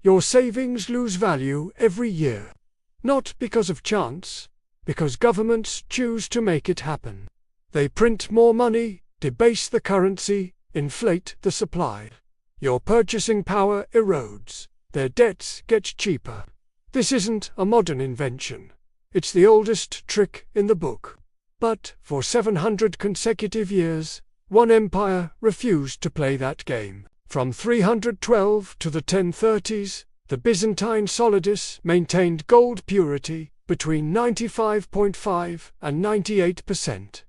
Your savings lose value every year. Not because of chance, because governments choose to make it happen. They print more money, debase the currency, inflate the supply. Your purchasing power erodes. Their debts get cheaper. This isn't a modern invention. It's the oldest trick in the book. But for 700 consecutive years, one empire refused to play that game. From 312 to the 1030s, the Byzantine solidus maintained gold purity between 95.5 and 98%.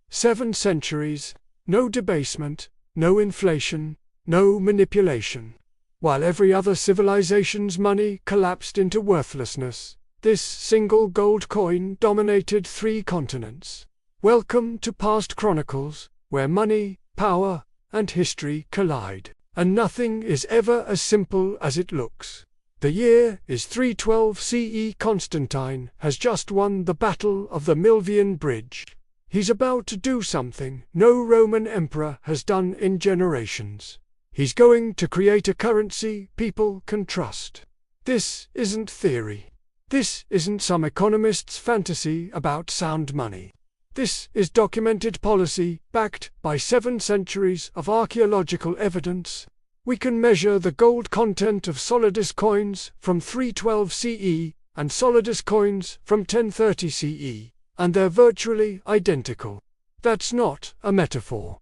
7 centuries, no debasement, no inflation, no manipulation. While every other civilization's money collapsed into worthlessness, this single gold coin dominated 3 continents. Welcome to Past Chronicles, where money, power, and history collide. And nothing is ever as simple as it looks. The year is 312 CE. Constantine has just won the Battle of the Milvian Bridge. He's about to do something no Roman emperor has done in generations. He's going to create a currency people can trust. This isn't theory. This isn't some economist's fantasy about sound money. This is documented policy backed by 7 centuries of archaeological evidence. We can measure the gold content of solidus coins from 312 CE and solidus coins from 1030 CE, and they're virtually identical. That's not a metaphor.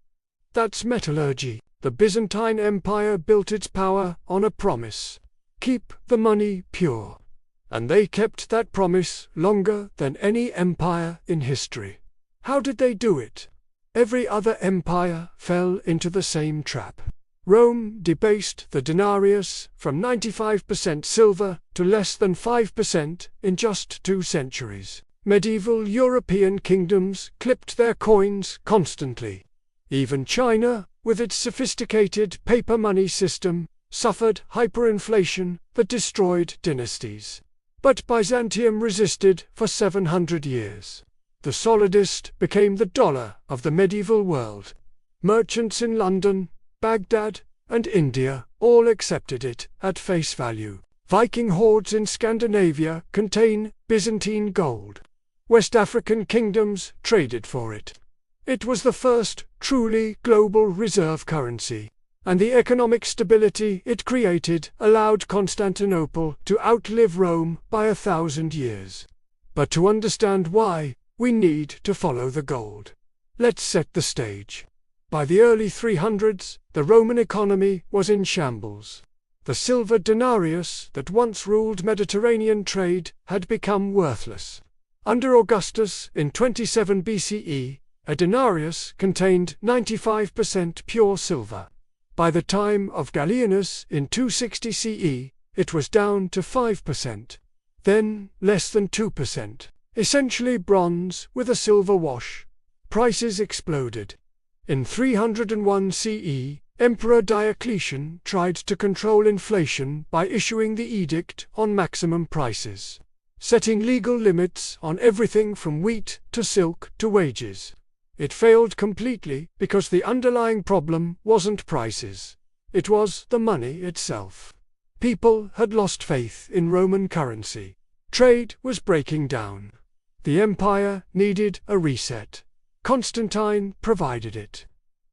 That's metallurgy. The Byzantine Empire built its power on a promise: keep the money pure. And they kept that promise longer than any empire in history. How did they do it? Every other empire fell into the same trap. Rome debased the denarius from 95% silver to less than 5% in just 2 centuries. Medieval European kingdoms clipped their coins constantly. Even China, with its sophisticated paper money system, suffered hyperinflation that destroyed dynasties. But Byzantium resisted for 700 years. The solidus became the dollar of the medieval world. Merchants in London, Baghdad, and India all accepted it at face value. Viking hordes in Scandinavia contain Byzantine gold. West African kingdoms traded for it. It was the first truly global reserve currency, and the economic stability it created allowed Constantinople to outlive Rome by 1,000 years. But to understand why, we need to follow the gold. Let's set the stage. By the early 300s, the Roman economy was in shambles. The silver denarius that once ruled Mediterranean trade had become worthless. Under Augustus in 27 BCE, a denarius contained 95% pure silver. By the time of Gallienus in 260 CE, it was down to 5%, then less than 2%, essentially bronze with a silver wash. Prices exploded. In 301 CE, Emperor Diocletian tried to control inflation by issuing the Edict on Maximum Prices, setting legal limits on everything from wheat to silk to wages. It failed completely because the underlying problem wasn't prices. It was the money itself. People had lost faith in Roman currency. Trade was breaking down. The empire needed a reset. Constantine provided it.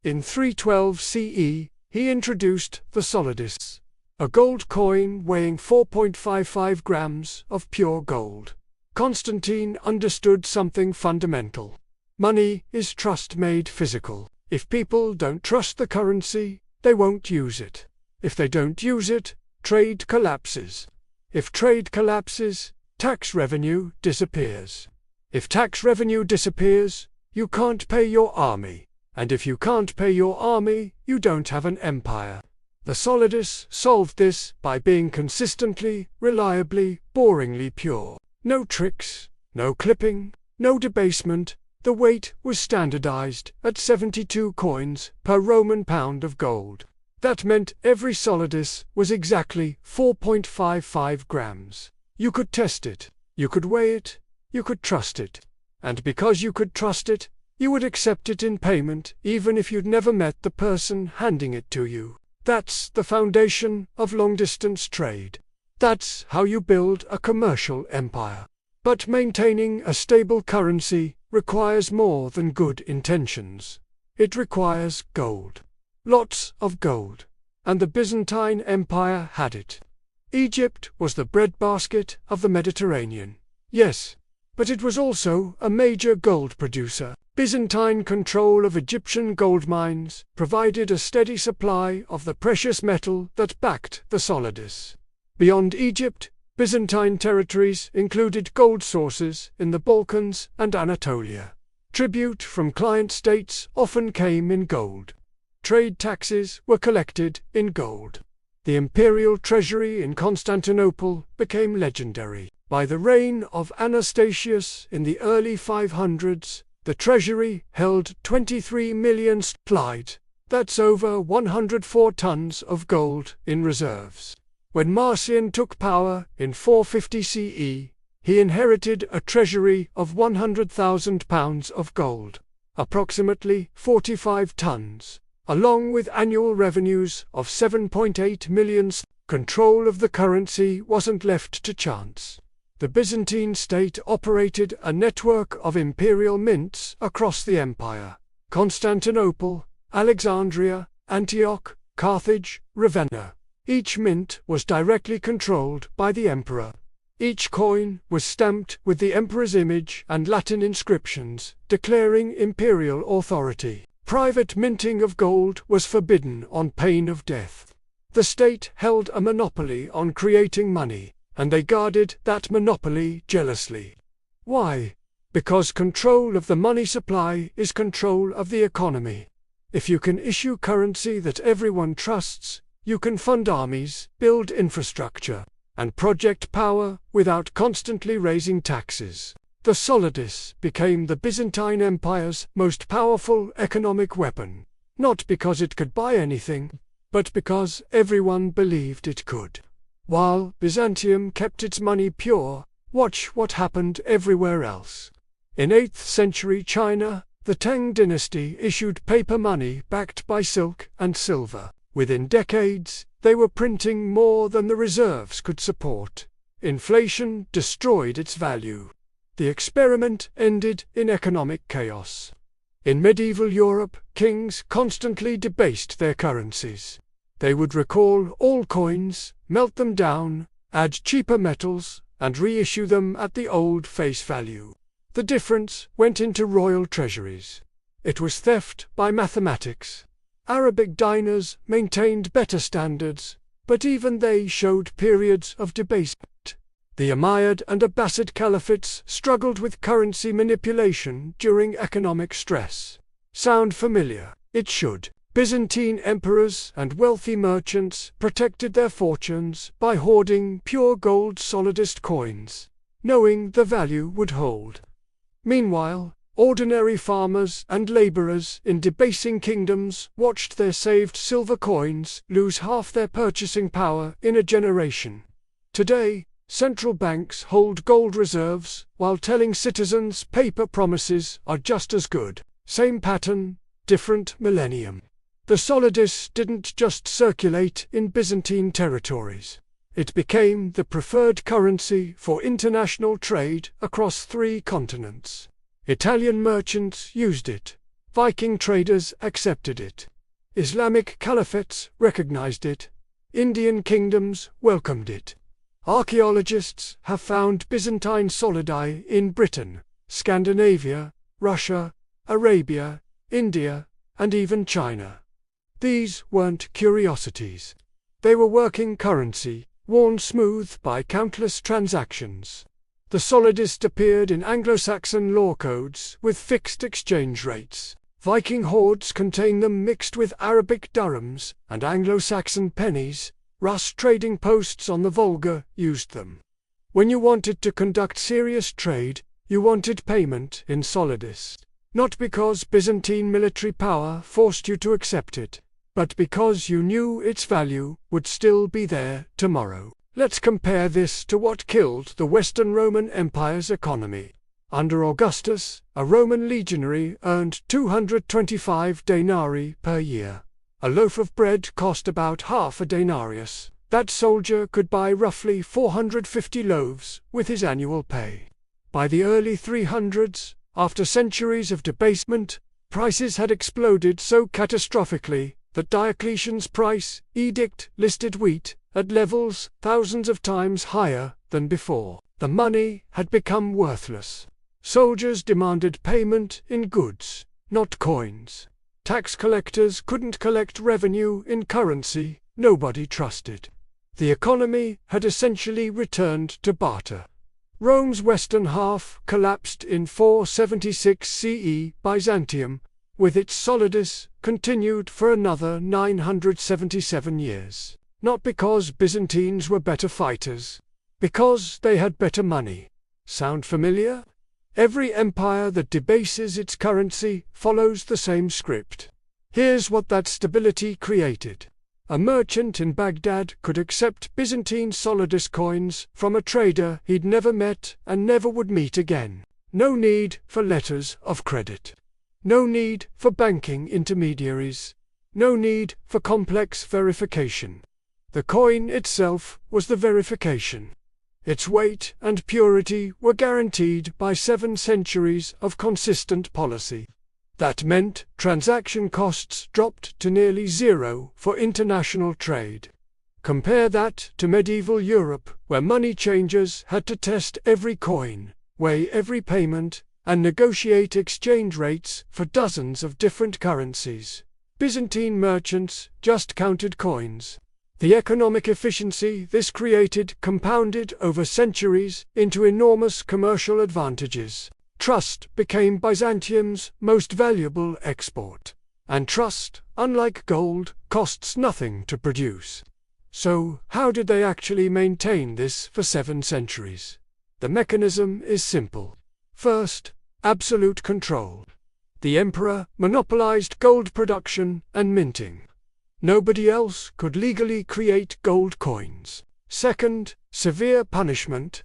In 312 CE, he introduced the solidus, a gold coin weighing 4.55 grams of pure gold. Constantine understood something fundamental. Money is trust made physical. If people don't trust the currency, they won't use it. If they don't use it, trade collapses. If trade collapses, tax revenue disappears. If tax revenue disappears, you can't pay your army. And if you can't pay your army, you don't have an empire. The solidus solved this by being consistently, reliably, boringly pure. No tricks, no clipping, no debasement. The weight was standardized at 72 coins per Roman pound of gold. That meant every solidus was exactly 4.55 grams. You could test it, you could weigh it, you could trust it. And because you could trust it, you would accept it in payment even if you'd never met the person handing it to you. That's the foundation of long-distance trade. That's how you build a commercial empire. But maintaining a stable currency requires more than good intentions. It requires gold. Lots of gold. And the Byzantine Empire had it. Egypt was the breadbasket of the Mediterranean. Yes, but it was also a major gold producer. Byzantine control of Egyptian gold mines provided a steady supply of the precious metal that backed the solidus. Beyond Egypt, Byzantine territories included gold sources in the Balkans and Anatolia. Tribute from client states often came in gold. Trade taxes were collected in gold. The imperial treasury in Constantinople became legendary. By the reign of Anastasius in the early 500s, the treasury held 23 million slide. That's over 104 tons of gold in reserves. When Marcian took power in 450 CE, he inherited a treasury of 100,000 pounds of gold, approximately 45 tons, along with annual revenues of 7.8 million. Control of the currency wasn't left to chance. The Byzantine state operated a network of imperial mints across the empire: Constantinople, Alexandria, Antioch, Carthage, Ravenna. Each mint was directly controlled by the emperor. Each coin was stamped with the emperor's image and Latin inscriptions, declaring imperial authority. Private minting of gold was forbidden on pain of death. The state held a monopoly on creating money, and they guarded that monopoly jealously. Why? Because control of the money supply is control of the economy. If you can issue currency that everyone trusts, you can fund armies, build infrastructure, and project power without constantly raising taxes. The solidus became the Byzantine Empire's most powerful economic weapon, not because it could buy anything, but because everyone believed it could. While Byzantium kept its money pure, watch what happened everywhere else. In 8th century China, the Tang dynasty issued paper money backed by silk and silver. Within decades, they were printing more than the reserves could support. Inflation destroyed its value. The experiment ended in economic chaos. In medieval Europe, kings constantly debased their currencies. They would recall all coins, melt them down, add cheaper metals, and reissue them at the old face value. The difference went into royal treasuries. It was theft by mathematics. Arabic dinars maintained better standards, but even they showed periods of debasement. The Umayyad and Abbasid caliphates struggled with currency manipulation during economic stress. Sound familiar? It should. Byzantine emperors and wealthy merchants protected their fortunes by hoarding pure gold solidus coins, knowing the value would hold. Meanwhile, ordinary farmers and laborers in debasing kingdoms watched their saved silver coins lose half their purchasing power in a generation. Today, central banks hold gold reserves while telling citizens paper promises are just as good. Same pattern, different millennium. The solidus didn't just circulate in Byzantine territories. It became the preferred currency for international trade across 3 continents. Italian merchants used it. Viking traders accepted it. Islamic caliphates recognized it. Indian kingdoms welcomed it. Archaeologists have found Byzantine solidi in Britain, Scandinavia, Russia, Arabia, India, and even China. These weren't curiosities. They were working currency, worn smooth by countless transactions. The solidus appeared in Anglo-Saxon law codes with fixed exchange rates. Viking hoards contained them mixed with Arabic dirhams and Anglo-Saxon pennies. Rus trading posts on the Volga used them. When you wanted to conduct serious trade, you wanted payment in solidus. Not because Byzantine military power forced you to accept it, but because you knew its value would still be there tomorrow. Let's compare this to what killed the Western Roman Empire's economy. Under Augustus, a Roman legionary earned 225 denarii per year. A loaf of bread cost about half a denarius. That soldier could buy roughly 450 loaves with his annual pay. By the early 300s, after centuries of debasement, prices had exploded so catastrophically that Diocletian's price edict listed wheat at levels thousands of times higher than before. The money had become worthless. Soldiers demanded payment in goods, not coins. Tax collectors couldn't collect revenue in currency nobody trusted. The economy had essentially returned to barter. Rome's western half collapsed in 476 CE. Byzantium, with its solidus, continued for another 977 years. Not because Byzantines were better fighters, because they had better money. Sound familiar? Every empire that debases its currency follows the same script. Here's what that stability created. A merchant in Baghdad could accept Byzantine solidus coins from a trader he'd never met and never would meet again. No need for letters of credit. No need for banking intermediaries. No need for complex verification. The coin itself was the verification. Its weight and purity were guaranteed by 7 centuries of consistent policy. That meant transaction costs dropped to nearly zero for international trade. Compare that to medieval Europe, where money changers had to test every coin, weigh every payment, and negotiate exchange rates for dozens of different currencies. Byzantine merchants just counted coins. The economic efficiency this created compounded over centuries into enormous commercial advantages. Trust became Byzantium's most valuable export. And trust, unlike gold, costs nothing to produce. So, how did they actually maintain this for 7 centuries? The mechanism is simple. First, absolute control. The emperor monopolized gold production and minting. Nobody else could legally create gold coins. Second, severe punishment.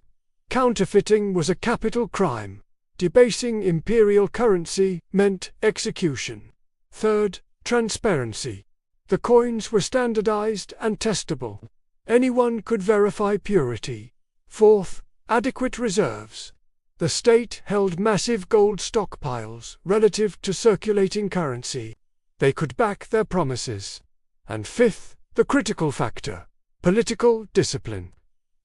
Counterfeiting was a capital crime. Debasing imperial currency meant execution. Third, transparency. The coins were standardized and testable. Anyone could verify purity. Fourth, adequate reserves. The state held massive gold stockpiles relative to circulating currency. They could back their promises. And fifth, the critical factor, political discipline.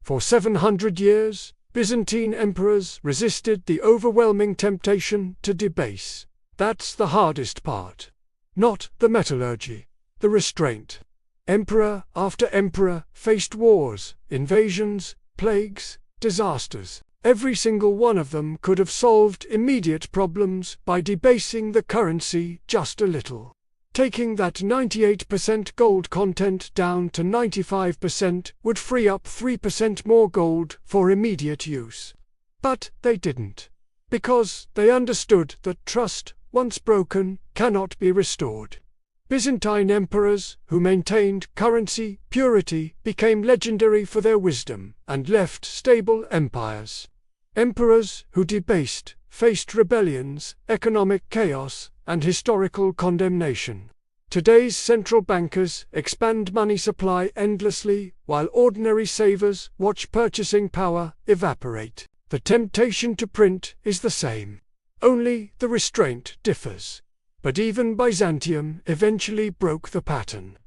For 700 years, Byzantine emperors resisted the overwhelming temptation to debase. That's the hardest part. Not the metallurgy, the restraint. Emperor after emperor faced wars, invasions, plagues, disasters. Every single one of them could have solved immediate problems by debasing the currency just a little. Taking that 98% gold content down to 95% would free up 3% more gold for immediate use. But they didn't. Because they understood that trust, once broken, cannot be restored. Byzantine emperors who maintained currency purity became legendary for their wisdom and left stable empires. Emperors who debased faced rebellions, economic chaos, and historical condemnation. Today's central bankers expand money supply endlessly, while ordinary savers watch purchasing power evaporate. The temptation to print is the same. Only the restraint differs. But even Byzantium eventually broke the pattern.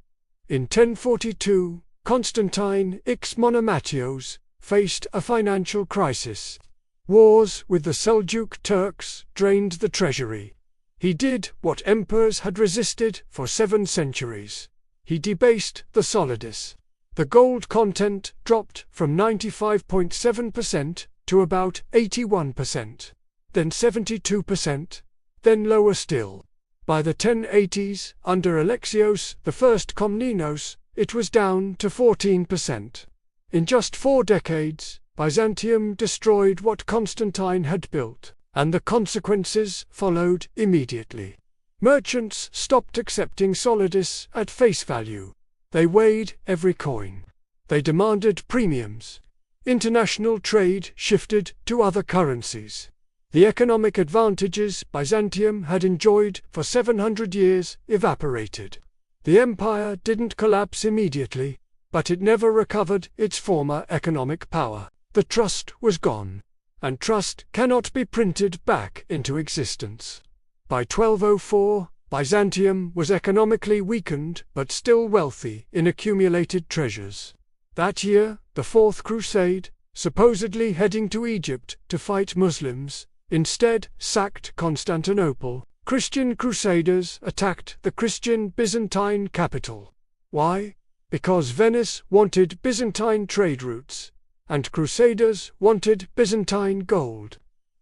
In 1042, Constantine X Monomatios faced a financial crisis. Wars with the Seljuk Turks drained the treasury. He did what emperors had resisted for 7 centuries. He debased the solidus. The gold content dropped from 95.7% to about 81%, then 72%, then lower still. By the 1080s, under Alexios I Komnenos, it was down to 14%. In just 4 decades, Byzantium destroyed what Constantine had built, and the consequences followed immediately. Merchants stopped accepting solidus at face value. They weighed every coin. They demanded premiums. International trade shifted to other currencies. The economic advantages Byzantium had enjoyed for 700 years evaporated. The empire didn't collapse immediately. but it never recovered its former economic power. The trust was gone, and trust cannot be printed back into existence. By 1204, Byzantium was economically weakened but still wealthy in accumulated treasures. That year, the Fourth Crusade, supposedly heading to Egypt to fight Muslims, instead sacked Constantinople. Christian Crusaders attacked the Christian Byzantine capital. Why? Because Venice wanted Byzantine trade routes, and Crusaders wanted Byzantine gold.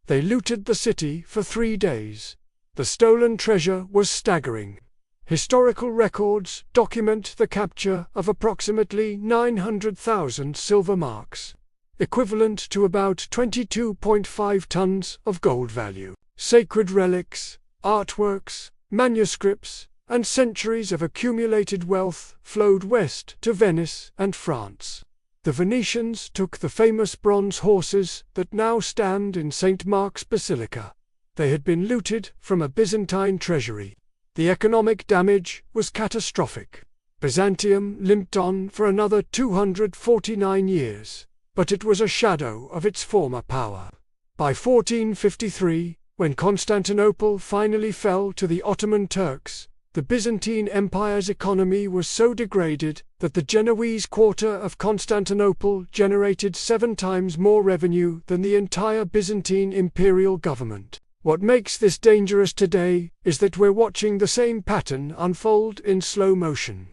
They looted the city for 3 days. The stolen treasure was staggering. Historical records document the capture of approximately 900,000 silver marks, equivalent to about 22.5 tons of gold value. Sacred relics, artworks, manuscripts, and centuries of accumulated wealth flowed west to Venice and France. The Venetians took the famous bronze horses that now stand in St. Mark's Basilica. They had been looted from a Byzantine treasury. The economic damage was catastrophic. Byzantium limped on for another 249 years, but it was a shadow of its former power. By 1453, when Constantinople finally fell to the Ottoman Turks, the Byzantine Empire's economy was so degraded that the Genoese quarter of Constantinople generated 7 times more revenue than the entire Byzantine imperial government. What makes this dangerous today is that we're watching the same pattern unfold in slow motion.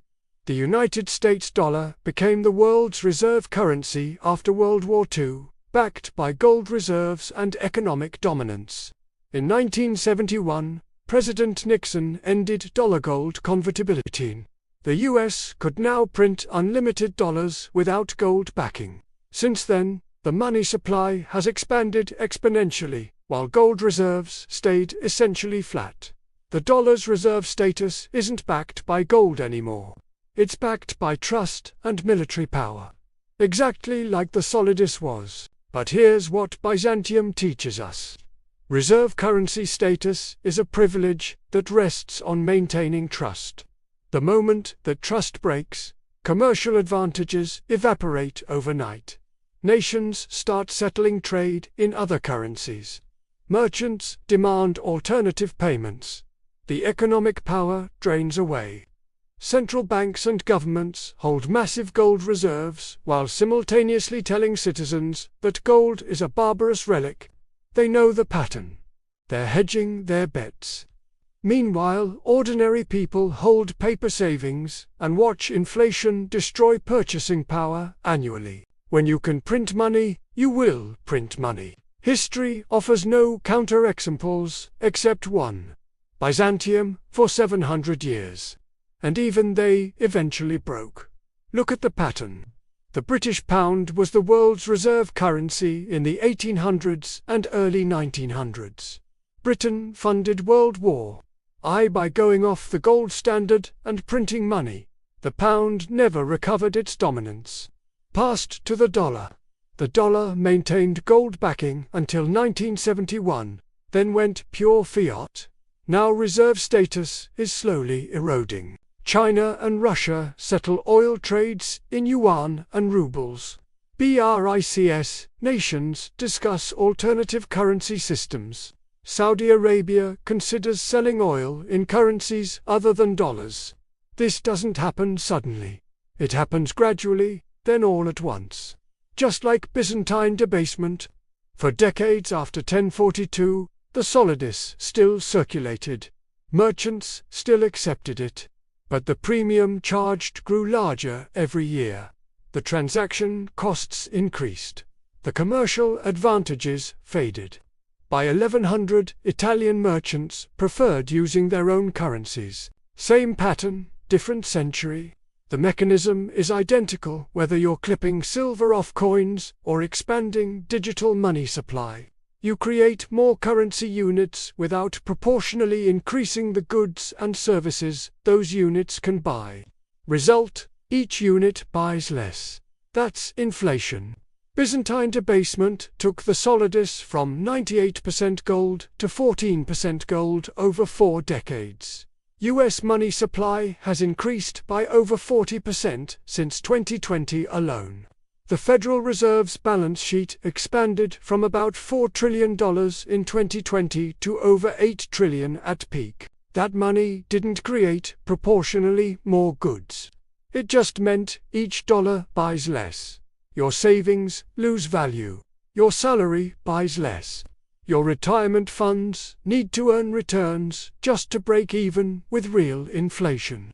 The United States dollar became the world's reserve currency after World War II, backed by gold reserves and economic dominance. In 1971, President Nixon ended dollar-gold convertibility. The US could now print unlimited dollars without gold backing. Since then, the money supply has expanded exponentially, while gold reserves stayed essentially flat. The dollar's reserve status isn't backed by gold anymore. It's backed by trust and military power. Exactly like the solidus was. But here's what Byzantium teaches us. Reserve currency status is a privilege that rests on maintaining trust. The moment that trust breaks, commercial advantages evaporate overnight. Nations start settling trade in other currencies. Merchants demand alternative payments. The economic power drains away. Central banks and governments hold massive gold reserves while simultaneously telling citizens that gold is a barbarous relic. They know the pattern. They're hedging their bets. Meanwhile, ordinary people hold paper savings and watch inflation destroy purchasing power annually. When you can print money, you will print money. History offers no counterexamples except one. Byzantium for 700 years. And even they eventually broke. Look at the pattern. The British pound was the world's reserve currency in the 1800s and early 1900s. Britain funded World War I by going off the gold standard and printing money. The pound never recovered its dominance. Passed to the dollar. The dollar maintained gold backing until 1971, then went pure fiat. Now reserve status is slowly eroding. China and Russia settle oil trades in yuan and rubles. BRICS nations discuss alternative currency systems. Saudi Arabia considers selling oil in currencies other than dollars. This doesn't happen suddenly. It happens gradually, then all at once. Just like Byzantine debasement. For decades after 1042, the solidus still circulated. Merchants still accepted it. But the premium charged grew larger every year. The transaction costs increased. The commercial advantages faded. By 1100, Italian merchants preferred using their own currencies. Same pattern, different century. The mechanism is identical whether you're clipping silver off coins or expanding digital money supply. You create more currency units without proportionally increasing the goods and services those units can buy. Result, each unit buys less. That's inflation. Byzantine debasement took the solidus from 98% gold to 14% gold over 4 decades. US money supply has increased by over 40% since 2020 alone. The Federal Reserve's balance sheet expanded from about $4 trillion in 2020 to over $8 trillion at peak. That money didn't create proportionally more goods. It just meant each dollar buys less. Your savings lose value. Your salary buys less. Your retirement funds need to earn returns just to break even with real inflation.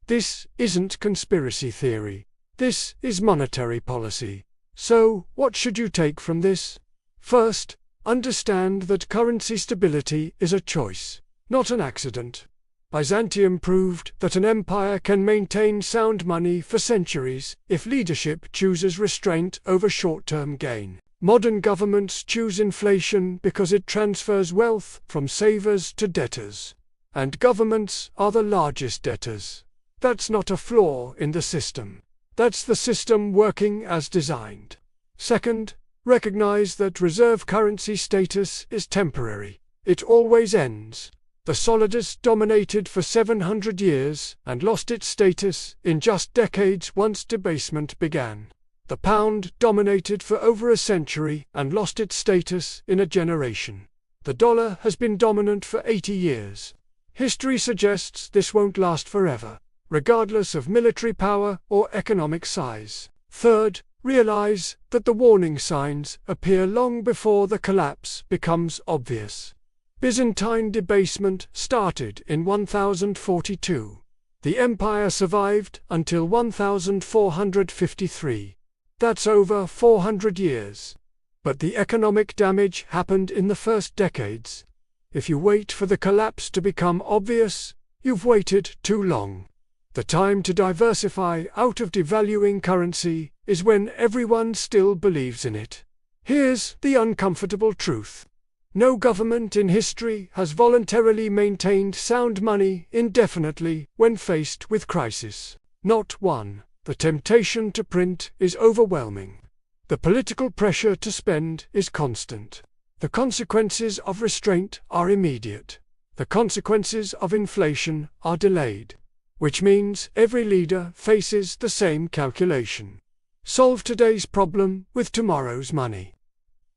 This isn't conspiracy theory. This is monetary policy. So, what should you take from this? First, understand that currency stability is a choice, not an accident. Byzantium proved that an empire can maintain sound money for centuries if leadership chooses restraint over short-term gain. Modern governments choose inflation because it transfers wealth from savers to debtors. And governments are the largest debtors. That's not a flaw in the system. That's the system working as designed. Second, recognize that reserve currency status is temporary. It always ends. The solidus dominated for 700 years and lost its status in just decades once debasement began. The pound dominated for over a century and lost its status in a generation. The dollar has been dominant for 80 years. History suggests this won't last forever, regardless of military power or economic size. Third, realize that the warning signs appear long before the collapse becomes obvious. Byzantine debasement started in 1042. The empire survived until 1453. That's over 400 years. But the economic damage happened in the first decades. If you wait for the collapse to become obvious, you've waited too long. The time to diversify out of devaluing currency is when everyone still believes in it. Here's the uncomfortable truth. No government in history has voluntarily maintained sound money indefinitely when faced with crisis. Not one. The temptation to print is overwhelming. The political pressure to spend is constant. The consequences of restraint are immediate. The consequences of inflation are delayed. Which means every leader faces the same calculation. Solve today's problem with tomorrow's money.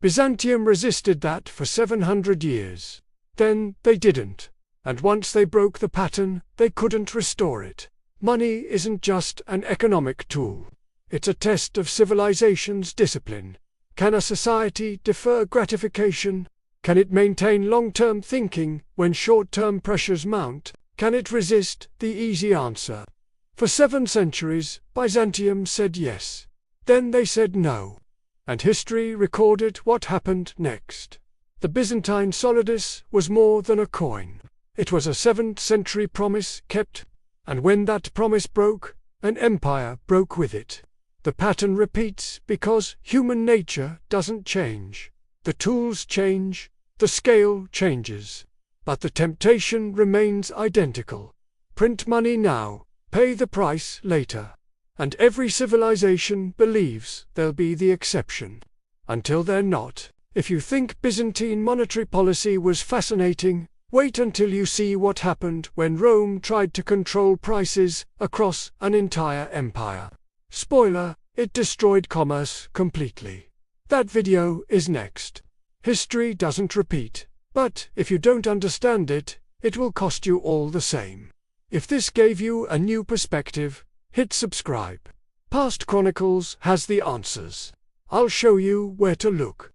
Byzantium resisted that for 700 years. Then they didn't. And once they broke the pattern, they couldn't restore it. Money isn't just an economic tool. It's a test of civilization's discipline. Can a society defer gratification? Can it maintain long-term thinking when short-term pressures mount? Can it resist the easy answer? For 7 centuries, Byzantium said yes. Then they said no. And history recorded what happened next. The Byzantine solidus was more than a coin. It was a 7th century promise kept, and when that promise broke, an empire broke with it. The pattern repeats because human nature doesn't change. The tools change, the scale changes, but the temptation remains identical. Print money now, pay the price later. And every civilization believes they'll be the exception. Until they're not. If you think Byzantine monetary policy was fascinating, wait until you see what happened when Rome tried to control prices across an entire empire. Spoiler, it destroyed commerce completely. That video is next. History doesn't repeat, but if you don't understand it, it will cost you all the same. If this gave you a new perspective, hit subscribe. Past Chronicles has the answers. I'll show you where to look.